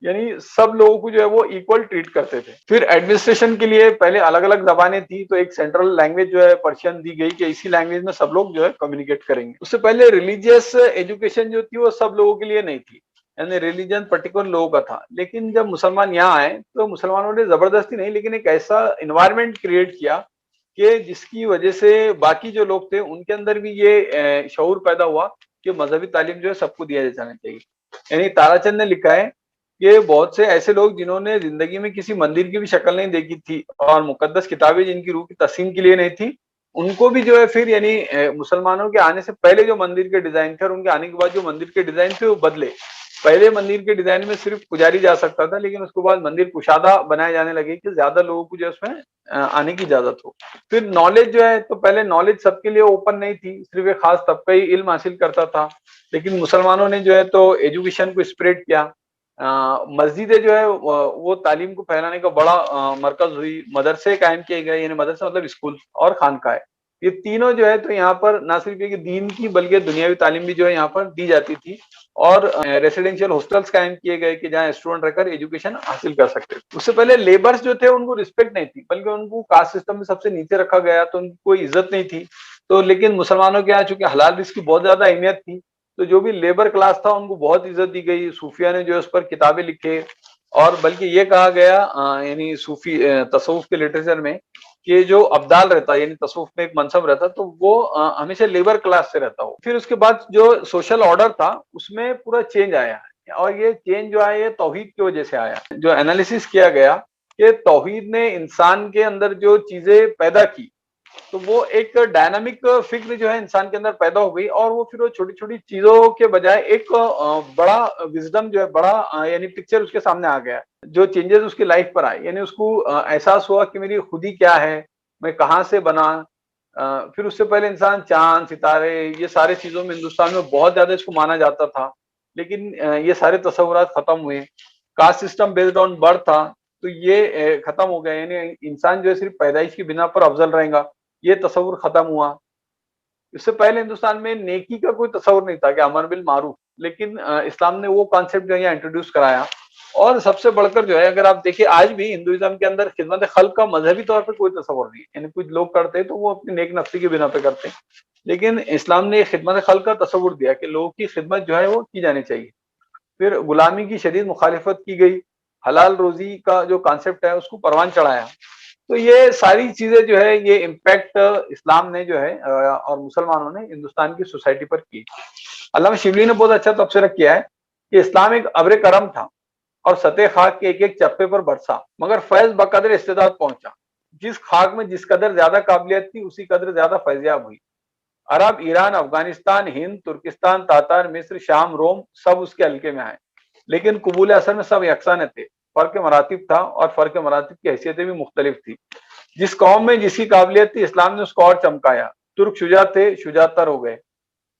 यानी सब लोगों को जो है वो इक्वल ट्रीट करते थे। फिर एडमिनिस्ट्रेशन के लिए पहले अलग अलग जबानें थी, तो एक सेंट्रल लैंग्वेज जो है पर्शियन दी गई कि इसी लैंग्वेज में सब लोग जो है कम्युनिकेट करेंगे। उससे पहले रिलीजियस एजुकेशन जो थी वो सब लोगों के लिए नहीं थी, यानी रिलीजन पर्टिकुलर लोगों का था। लेकिन जब मुसलमान यहाँ आए तो मुसलमानों ने जबरदस्ती नहीं लेकिन एक ऐसा इन्वायरमेंट क्रिएट किया कि जिसकी वजह से बाकी जो लोग थे उनके अंदर भी ये शऊर पैदा हुआ कि मजहबी तालीम जो है सबको दिया जाना चाहिए। यानी ताराचंद ने लिखा है कि बहुत से ऐसे लोग जिन्होंने जिंदगी में किसी मंदिर की भी शक्ल नहीं देखी थी और मुकद्दस किताबें जिनकी रूह की तस्लीम के लिए नहीं थी, उनको भी जो है फिर यानी मुसलमानों के आने से पहले जो मंदिर के डिजाइन थे और उनके आने के बाद जो मंदिर के डिजाइन थे वो बदले। पहले मंदिर के डिजाइन में सिर्फ पुजारी जा सकता था, लेकिन उसके बाद मंदिर कुशादा बनाए जाने लगे कि ज्यादा लोगों को जो है उसमें आने की इजाजत हो। फिर नॉलेज जो है तो पहले नॉलेज सबके लिए ओपन नहीं थी, सिर्फ एक खास तबका ही इल्म हासिल करता था। लेकिन मुसलमानों ने जो है तो एजुकेशन को स्प्रेड किया। मस्जिदें जो है वो तालीम को फैलाने का बड़ा मरकज हुई। मदरसे कायम किए गए, यानी मदरसा मतलब स्कूल और खानकाएं, ये तीनों जो है तो यहाँ पर ना सिर्फ एक दीन की बल्कि दुनियावी तालीम भी जो है यहाँ पर दी जाती थी। और रेसिडेंशियल हॉस्टल्स कायम किए गए कि जहाँ स्टूडेंट रहकर एजुकेशन हासिल कर सकते थे। उससे पहले लेबर्स जो थे उनको रिस्पेक्ट नहीं थी, बल्कि उनको कास्ट सिस्टम में सबसे नीचे रखा गया, तो उनकी कोई इज्जत नहीं थी। तो लेकिन मुसलमानों के यहाँ चूंकि हलाल रिस्क की बहुत ज्यादा अहमियत थी, तो जो भी लेबर क्लास था उनको बहुत इज्जत दी गई। सूफिया ने जो है उस पर किताबें लिखे, और बल्कि ये कहा गया यानी सूफी तसव्वुफ के लिटरेचर में कि जो अब्दाल रहता है, यानी तसव्वुफ में एक मनसब रहता तो वो हमेशा लेबर क्लास से रहता हो। फिर उसके बाद जो सोशल ऑर्डर था उसमें पूरा चेंज आया है, और ये चेंज जो आया ये तौहीद की वजह से आया। जो एनालिसिस किया गया कि तौहीद ने इंसान के अंदर जो चीजें पैदा की, तो वो एक डायनामिक फिक्र जो है इंसान के अंदर पैदा हो गई, और वो फिर वो छोटी छोटी चीजों के बजाय एक बड़ा विजडम जो है, बड़ा यानी पिक्चर उसके सामने आ गया। जो चेंजेस उसकी लाइफ पर आए, यानी उसको एहसास हुआ कि मेरी खुदी क्या है, मैं कहाँ से बना। फिर उससे पहले इंसान चांद सितारे ये सारे चीजों में हिंदुस्तान में बहुत ज्यादा इसको माना जाता था, लेकिन ये सारे तस्वुरात खत्म हुए। Caste system based on birth था, तो ये खत्म हो गया, यानी इंसान जो है सिर्फ पैदाइश की बिना पर अफजल रहेगा, ये तस्वुर खत्म हुआ। इससे पहले हिंदुस्तान में नेकी का कोई तस्वुर नहीं था कि अमर बिल मारूफ, लेकिन इस्लाम ने वो कॉन्सेप्ट जो है यहाँ इंट्रोड्यूस कराया। और सबसे बढ़कर जो है अगर आप देखिए आज भी हिंदुइज्म के अंदर खिदमत खल्क का मजहबी तौर पर कोई तस्वुर नहीं है। यानी कुछ लोग करते हैं तो वो अपनी नेक नफ्सी की बिना पे करते हैं, लेकिन इस्लाम ने खिदमत खल्क का तस्वुर दिया कि लोगों की खिदमत जो है वो की जानी चाहिए। फिर गुलामी की शदीद मुखालिफत की गई, हलाल रोजी का जो कॉन्सेप्ट है उसको परवान चढ़ाया। तो ये सारी चीजें जो है ये इम्पैक्ट इस्लाम ने जो है और मुसलमानों ने हिंदुस्तान की सोसाइटी पर की। अल्लामा शिबली ने बहुत अच्छा तबसरा किया है कि इस्लाम एक अब्र करम था और सतह खाक के एक एक चप्पे पर बरसा, मगर फैज बकदर इस्तेदाद पहुंचा। जिस खाक में जिस कदर ज्यादा काबिलियत थी उसी कदर ज्यादा फैजियाब हुई। अरब, ईरान, अफगानिस्तान, हिंद, तुर्किस्तान, तातार, मिस्र, शाम, रोम सब उसके हल्के में आए, लेकिन कबूल असर में सब यकसा न थे। फर्क मरातिब था और फर्क मरातिब की हैसियतें भी मुख्तलिफ थी। जिस कौम में जिसकी काबिलियत थी इस्लाम ने उसको और चमकाया। तुर्क शुजा थे, शुजातर हो गए।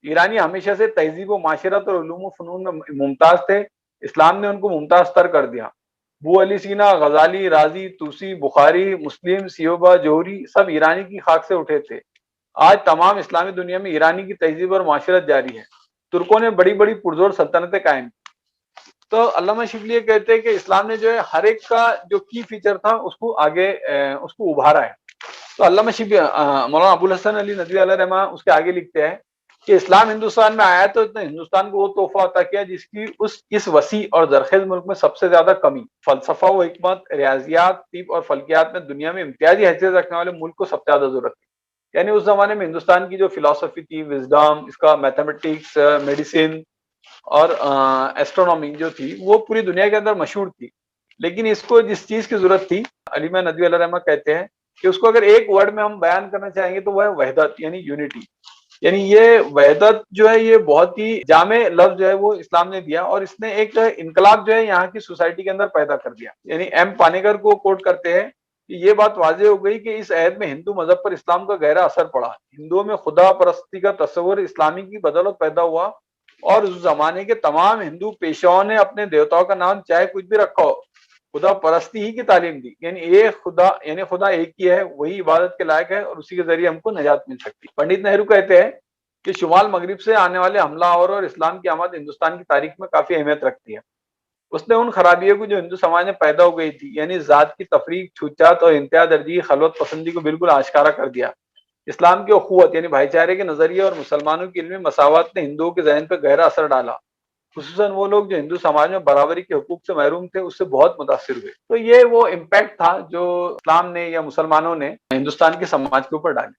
ईरानी हमेशा से तहजीब व माशरत और उलूम व फ़नून में मुमताज थे, इस्लाम ने उनको मुमताज तर कर दिया। बू अली सीना, गजाली, राजी, तूसी, बुखारी, मुस्लिम, सियोबा, जोहरी सब ईरानी की खाक से उठे थे। आज तमाम इस्लामी दुनिया में ईरानी की तहजीब और माशरत जारी है। तुर्कों ने बड़ी बड़ी पुरजोर सल्तनतें कायम की। तो अल्लामा शिबली ये कहते हैं कि इस्लाम ने जो है हर एक का जो की फीचर था उसको आगे उसको उभारा है। तो अल्लामा शिबली मौलाना अबुल हसन अली नदवी अलैहि रहमा उसके आगे लिखते हैं कि इस्लाम हिंदुस्तान में आया तो इतना हिंदुस्तान को वो तोहफा अता किया जिसकी उस इस वसी और जरखेज मुल्क में सबसे ज्यादा कमी। फलसफा व हिकमत, रियाजियात, तिब और फल्कियात में दुनिया में इम्तियाजी हैसियत रखने वाले मुल्क को सबसे ज्यादा जरूरत थी। यानी उस जमाने में हिंदुस्तान की जो फिलोसफी थी, विजडम, इसका मैथमेटिक्स, मेडिसिन और एस्ट्रोनॉमी जो थी वो पूरी दुनिया के अंदर मशहूर थी। लेकिन इसको जिस चीज की जरूरत थी, अली मैं नदवी अलैहि रहमत कहते हैं कि उसको अगर एक वर्ड में हम बयान करना चाहेंगे तो वह है वहदत, यानी यूनिटी। यानी ये वहदत जो है ये बहुत ही जामे लफ्ज जो है वो इस्लाम ने दिया और इसने एक इनकलाब जो है यहाँ की सोसाइटी के अंदर पैदा कर दिया। यानी एम पानेगर को कोट करते हैं कि ये बात वाजे हो गई कि इस अहद में हिंदू मजहब पर इस्लाम का गहरा असर पड़ा। हिंदुओं में खुदा परस्ती का तस्वर इस्लामी की बदौलत पैदा हुआ और उस जमाने के तमाम हिंदू पेशाओं ने अपने देवताओं का नाम चाहे कुछ भी रखा हो, खुदा परस्ती ही की तालीम दी। यानी एक खुदा, यानी खुदा एक ही है, वही इबादत के लायक है और उसी के जरिए हमको निजात मिल सकती है। पंडित नेहरू कहते हैं कि शुमाल मगरिब से आने वाले हमलावर और इस्लाम की आमद हिंदुस्तान की तारीख में काफी अहमियत रखती है। उसने उन खराबियों को जो हिंदू समाज में पैदा हो गई थी, यानी जात की तफरीक, छूतछात और इंतहा दर्जी, खलवत पसंदी को बिल्कुल आश्कारा कर दिया। इस्लाम की अखुवत यानी भाईचारे के नजरिए और मुसलमानों की इल्मी मसावत ने हिंदुओं के जहन पर गहरा असर डाला। खुसूसन वो लोग जो हिंदू समाज में बराबरी के हुकूक से महरूम थे उससे बहुत मुतासिर हुए। तो ये वो इम्पैक्ट था जो इस्लाम ने या मुसलमानों ने हिंदुस्तान के समाज के ऊपर डाले।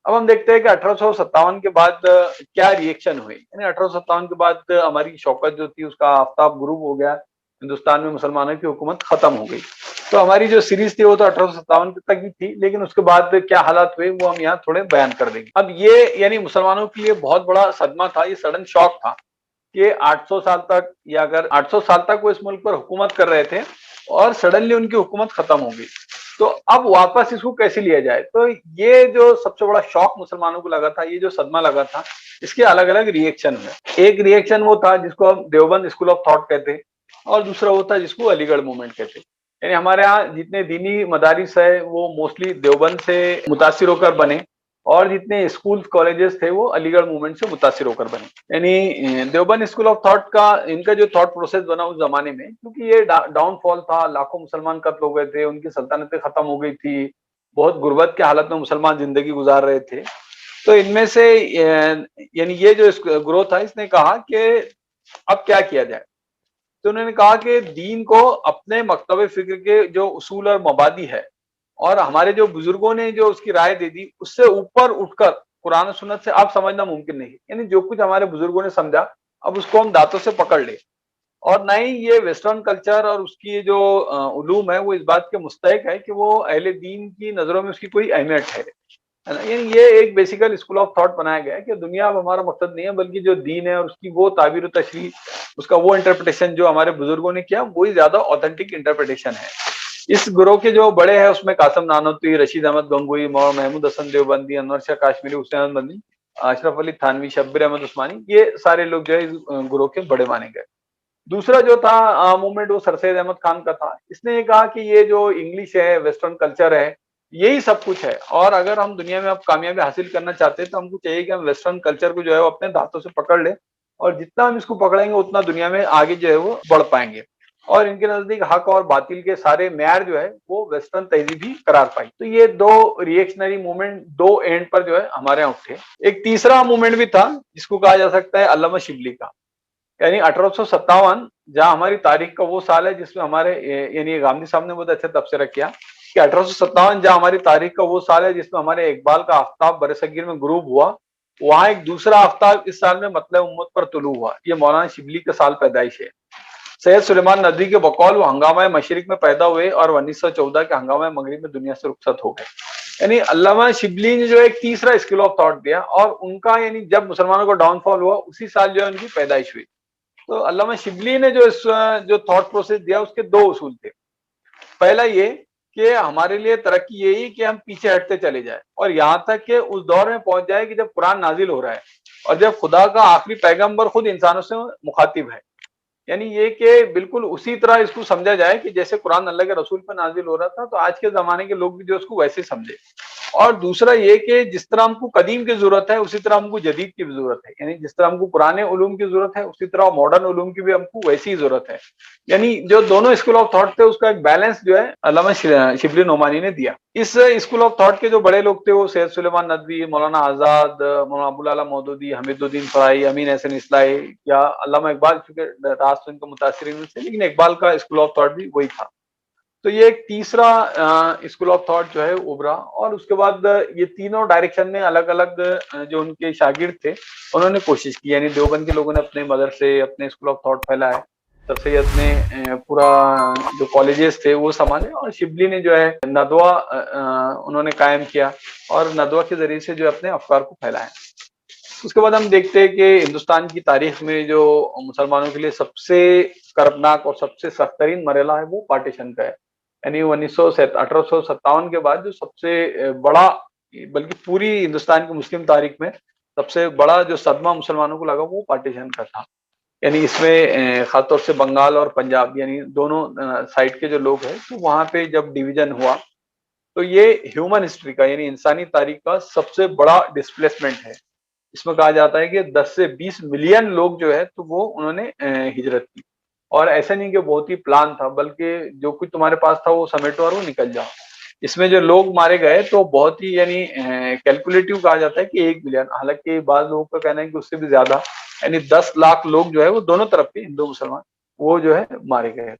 अब हम देखते हैं कि 1857 के बाद क्या रिएक्शन हुए। यानी 1857 के बाद हमारी शौकत जो थी उसका आफ्ताब गुरूब हो गया, हिंदुस्तान में मुसलमानों की हुकूमत खत्म हो गई। तो हमारी जो सीरीज थी वो तो 1857 तक ही थी, लेकिन उसके बाद क्या हालात हुए वो हम यहाँ थोड़े बयान कर देंगे। अब ये यानी मुसलमानों के लिए बहुत बड़ा सदमा था, ये सडन शॉक था कि 800 साल तक या अगर 800 साल तक वो इस मुल्क पर हुकूमत कर रहे थे और सडनली उनकी हुकूमत खत्म हो गई। तो अब वापस इसको कैसे लिया जाए? तो ये जो सबसे बड़ा शॉक मुसलमानों को लगा था, ये जो सदमा लगा था, इसके अलग अलग रिएक्शन हुए। एक रिएक्शन वो था जिसको हम देवबंद स्कूल ऑफ थॉट कहते, और दूसरा वो था जिसको अलीगढ़ मूवमेंट कहते। यानी हमारे यहाँ जितने दीनी मदारिस है वो मोस्टली देवबंद से मुतासिर होकर बने और जितने स्कूल कॉलेजेस थे वो अलीगढ़ मूवमेंट से मुतासिर होकर बने। यानी देवबंद स्कूल ऑफ थॉट का इनका जो थॉट प्रोसेस बना उस जमाने में, क्योंकि ये डाउनफॉल था, लाखों मुसलमान कत्ल हो गए थे, उनकी सल्तनतें खत्म हो गई थी, बहुत गुर्बत की हालत में मुसलमान जिंदगी गुजार रहे थे। तो इनमें से यानी ये जो ग्रोथ था, इसने कहा कि अब क्या किया जाए। तो उन्होंने कहा कि दीन को अपने मकतब फिक्र के जो उसूल और मबादी है और हमारे जो बुजुर्गों ने जो उसकी राय दे दी उससे ऊपर उठकर कुरान और सुन्नत से अब समझना मुमकिन नहीं है। यानी जो कुछ हमारे बुजुर्गों ने समझा अब उसको हम दांतों से पकड़ ले, और न ही ये वेस्टर्न कल्चर और उसकी जो उलूम है वो इस बात के मुस्तहिक है कि वो अहले दीन की नजरों में उसकी कोई अहमियत है ना। यानी ये एक बेसिकल स्कूल ऑफ थॉट बनाया गया है कि दुनिया अब हमारा मकसद नहीं है, बल्कि जो दीन है और उसकी वो ताबीर तशरीह, उसका वो इंटरप्रिटेशन जो हमारे बुजुर्गों ने किया वही ज्यादा ऑथेंटिक इंटरप्रिटेशन है। इस ग्रोह के जो बड़े हैं उसमें कासिम नानोतवी, रशीद अहमद गंगोई, मौलाना महमूद हसन देवबंदी, अनवर शाह काश्मीरी, हुसैन अहमद मदनी, अशरफ अली थानवी, शब्बीर अहमद उस्मानी, ये सारे लोग जो है इस ग्रोह के बड़े माने गए। दूसरा जो था मूवमेंट वो सर सैयद अहमद खान का था। इसने ये कहा कि ये जो इंग्लिश है, वेस्टर्न कल्चर है, यही सब कुछ है, और अगर हम दुनिया में अब कामयाबी हासिल करना चाहते हैं तो हमको चाहिए कि हम वेस्टर्न कल्चर को जो है वो अपने दांतों से पकड़ ले, और जितना हम इसको पकड़ेंगे उतना दुनिया में आगे जो है वो बढ़ पाएंगे। और इनके नजदीक हक और बातिल के सारे म्यार जो है वो वेस्टर्न तहजीब ही करार पाई। तो ये दो रिएक्शनरी मूवमेंट दो एंड पर जो है हमारे यहाँ उठे। एक तीसरा मूवमेंट भी था जिसको कहा जा सकता है अल्लामा शिबली का। यानी 1857 जहां हमारी तारीख का वो साल है जिसमें हमारे यानी गांधी साहब ने बहुत अच्छा तबसरा किया कि 1857 जहां हमारी तारीख का वो साल है जिसमें हमारे इकबाल का आफ्ताब बरसगीर में गुरूब हुआ, वहां एक दूसरा आफ्ताब इस साल में मतलब उम्मत पर तुलू हुआ। ये मौलाना शिबली का साल पैदाइश है। सैयद सुलेमान नदवी के बकौल वो हंगामा मशरिक में पैदा हुए और 1914 के हंगामा मगरिब में दुनिया से रुखसत हो गए। यानी अल्लामा शिबली ने जो एक तीसरा स्कूल ऑफ थॉट दिया, और उनका यानी जब मुसलमानों को डाउनफॉल हुआ उसी साल जो है उनकी पैदाइश हुई। तो अल्लामा शिबली ने जो जो थॉट प्रोसेस दिया उसके दो उसूल थे। पहला ये कि हमारे लिए तरक्की यही कि हम पीछे हटते चले जाए और यहाँ तक कि उस दौर में पहुंच जाए कि जब कुरान नाजिल हो रहा है और जब खुदा का आखिरी पैगंबर खुद इंसानों से मुखातिब है। यानी ये कि बिल्कुल उसी तरह इसको समझा जाए कि जैसे कुरान अल्लाह के रसूल पर नाजिल हो रहा था, तो आज के जमाने के लोग भी जो उसको वैसे समझे। और दूसरा ये कि जिस तरह हमको कदीम की जरूरत है उसी तरह हमको जदीद की भी जरूरत है, यानी जिस तरह हमको पुराने उलूम की जरूरत है उसी तरह मॉडर्न उलूम की भी हमको वैसी ही जरूरत है। यानी जो दोनों स्कूल ऑफ थॉट थे उसका एक बैलेंस जो है अल्लामा शिबली नोमानी ने दिया। इस स्कूल ऑफ थॉट के जो बड़े लोग थे वो सैयद सुलेमान नदवी, मौलाना आजाद, मौलाना अबुल आला मौदूदी, हमीदुद्दीन फराई, अमीन हसन इस्लाई या अल्लामा इकबाल, चूंकि राज तो इनका मुतासिरीन से, लेकिन इकबाल का स्कूल ऑफ थॉट भी वही था। तो ये एक तीसरा स्कूल ऑफ थॉट जो है उभरा, और उसके बाद ये तीनों डायरेक्शन में अलग अलग जो उनके शागिर्द थे उन्होंने कोशिश की, यानी देवबंद के लोगों ने अपने मदरसे, अपने स्कूल ऑफ थॉट फैलाए, सर सैयद ने पूरा जो कॉलेजेस थे वो संभाले, और शिबली ने जो है नदवा उन्होंने कायम किया और नदवा के जरिए से जो अपने अफकार को फैलाया। उसके बाद हम देखते हैं कि हिंदुस्तान की तारीख में जो मुसलमानों के लिए सबसे कर्बनाक और सबसे सख्तरीन मरहला है वो पार्टीशन का है, यानी 1857 के बाद जो सबसे बड़ा, बल्कि पूरी हिंदुस्तान की मुस्लिम तारीख में सबसे बड़ा जो सदमा मुसलमानों को लगा वो पार्टीशन का था। यानी इसमें खासतौर से बंगाल और पंजाब यानी दोनों साइड के जो लोग हैं, तो वहां पे जब डिवीजन हुआ तो ये ह्यूमन हिस्ट्री का यानी इंसानी तारीख का सबसे बड़ा डिस्प्लेसमेंट है। इसमें कहा जाता है कि 10 से 20 मिलियन लोग जो है तो वो उन्होंने हिजरत की, और ऐसा नहीं कि बहुत ही प्लान था, बल्कि जो कुछ तुम्हारे पास था वो समेटो और वो निकल जाओ। इसमें जो लोग मारे गए तो बहुत ही यानी कैलकुलेटिव कहा जाता है कि 1 मिलियन, हालांकि बाद लोगों का कहना है कि उससे भी ज्यादा, यानी 10 लाख लोग जो है वो दोनों तरफ के हिंदू मुसलमान वो जो है मारे गए।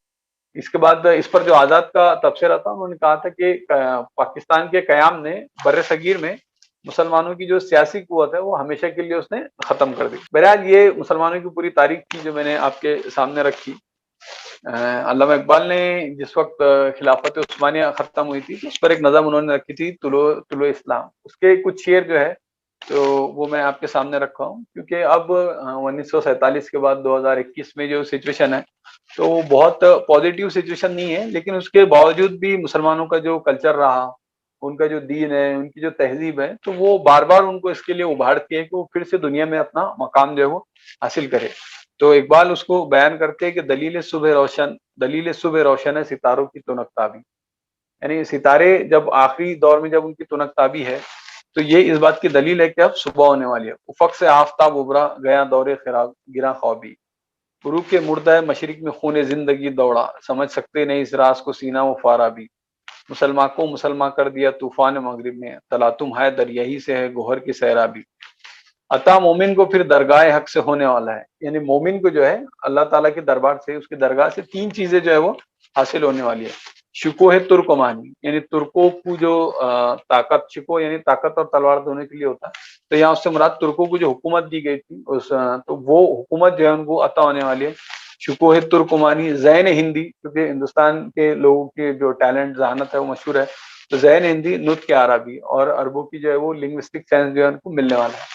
इसके बाद इस पर जो आजाद का तबसरा था उन्होंने कहा था कि पाकिस्तान के कयाम ने बर्रे सगीर में मुसलमानों की जो सियासी कुव्वत है वो हमेशा के लिए उसने खत्म कर दी। बहरहाल ये मुसलमानों की पूरी तारीख थी जो मैंने आपके सामने रखी। अल्लामा इकबाल ने जिस वक्त खिलाफत उस्मानिया खत्म हुई थी तो उस पर एक नज़म उन्होंने रखी थी, तुलो इस्लाम, उसके कुछ शेर जो है तो वो मैं आपके सामने रखा हूँ, क्योंकि अब 1947 के बाद 2021 में जो सिचुएशन है तो वो बहुत पॉजिटिव सिचुएशन नहीं है, लेकिन उसके बावजूद भी मुसलमानों का जो कल्चर रहा, उनका जो दीन है, उनकी जो तहजीब है, तो वो बार बार उनको इसके लिए उभारती है कि वो फिर से दुनिया में अपना मकाम जो है वो हासिल करे। तो इकबाल उसको बयान करते हैं कि दलील सुबह रोशन है सितारों की तुनकताबी, यानी सितारे जब आखिरी दौर में जब उनकी तुनकताबी है तो ये इस बात की दलील है कि अब सुबह होने वाली है। उफक से आफताब उभरा गया दौरे खिराब गिरा ख्वाबी, गुरु के मुर्दा मशरिक में खून जिंदगी दौड़ा, समझ सकते नहीं इस राज को सीना वो फारा भी, मुसलमान को मुसलमान कर दिया तूफान मगरिब ने, तलातुम है दर यही से है गोहर की सैराबी, अता मोमिन को फिर दरगाह हक से होने वाला है, यानी मोमिन को जो है अल्लाह ताला के दरबार से, उसकी दरगाह से 3 चीजें जो है वो हासिल होने वाली है। शिको है तुर्कमानी, यानी तुर्कों को जो ताकत, शिको यानी ताकत और तलवार दोनों के लिए होता है, तो यहाँ उससे मुराद तुर्कों को जो हुकूमत दी गई थी उस तो वो हुकूमत जो है उनको अता होने वाली है। शिको है तुर्कमानी जैन हिंदी, क्योंकि हिंदुस्तान के लोगों के जो टैलेंट जहानत है वो मशहूर है, तो जैन हिंदी नुत्क अरबी और अरबों की जो है वो लिंग्विस्टिक सेंस जो है उनको मिलने वाला है।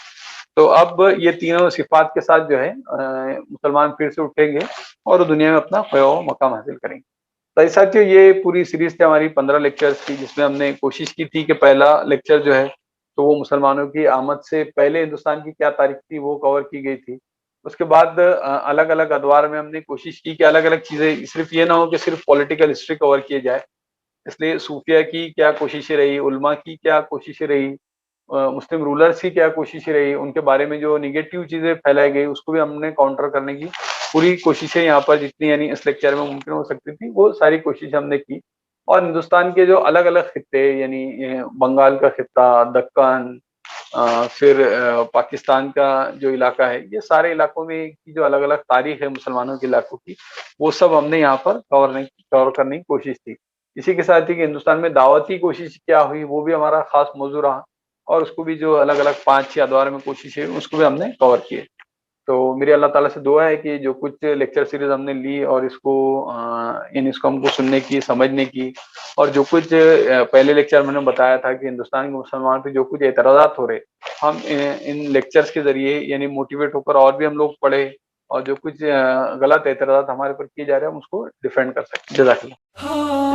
तो अब ये तीनों सिफात के साथ जो है मुसलमान फिर से उठेंगे और दुनिया में अपना ख्वाह मकाम हासिल करेंगे। तो साथियों ये पूरी सीरीज थी हमारी 15 लेक्चर्स की, जिसमें हमने कोशिश की थी कि पहला लेक्चर जो है तो वो मुसलमानों की आमद से पहले हिंदुस्तान की क्या तारीख थी वो कवर की गई थी। उसके बाद अलग अलग अदवार में हमने कोशिश की कि अलग अलग चीजें, सिर्फ ये ना हो कि सिर्फ पॉलिटिकल हिस्ट्री कवर किए जाए, इसलिए सूफिया की क्या कोशिशें रही, उलमा की क्या कोशिशें रही, मुस्लिम रूलर्स की क्या कोशिशें रही, उनके बारे में जो निगेटिव चीजें फैलाई गई उसको भी हमने काउंटर करने की पूरी कोशिशें यहाँ पर जितनी यानी इस लेक्चर में मुमकिन हो सकती थी वो सारी कोशिश हमने की। और हिंदुस्तान के जो अलग अलग खित्ते यानी बंगाल का खित्ता, दक्कन, फिर पाकिस्तान का जो इलाका है, ये सारे इलाकों में की जो अलग अलग तारीख है मुसलमानों के इलाकों की, वो सब हमने यहाँ पर कवर करने की कोशिश की। इसी के साथ ही कि हिंदुस्तान में दावती कोशिश क्या हुई वो भी हमारा खास मौजू रहा, और उसको भी जो अलग अलग 5-6 अदवार में कोशिश है उसको भी हमने कवर किए। तो मेरी अल्लाह ताला से दुआ है कि जो कुछ लेक्चर सीरीज हमने ली और इसको इसको हमको सुनने की, समझने की, और जो कुछ पहले लेक्चर मैंने बताया था कि हिंदुस्तान के मुसलमान पे जो कुछ एतराज़ात हो रहे, हम इन लेक्चर्स के जरिए यानी मोटिवेट होकर और भी हम लोग पढ़े, और जो कुछ गलत एतराज़ात हमारे पर किए जा रहे हैं हम उसको डिफेंड कर सकते हैं। जज़ाकल्लाह।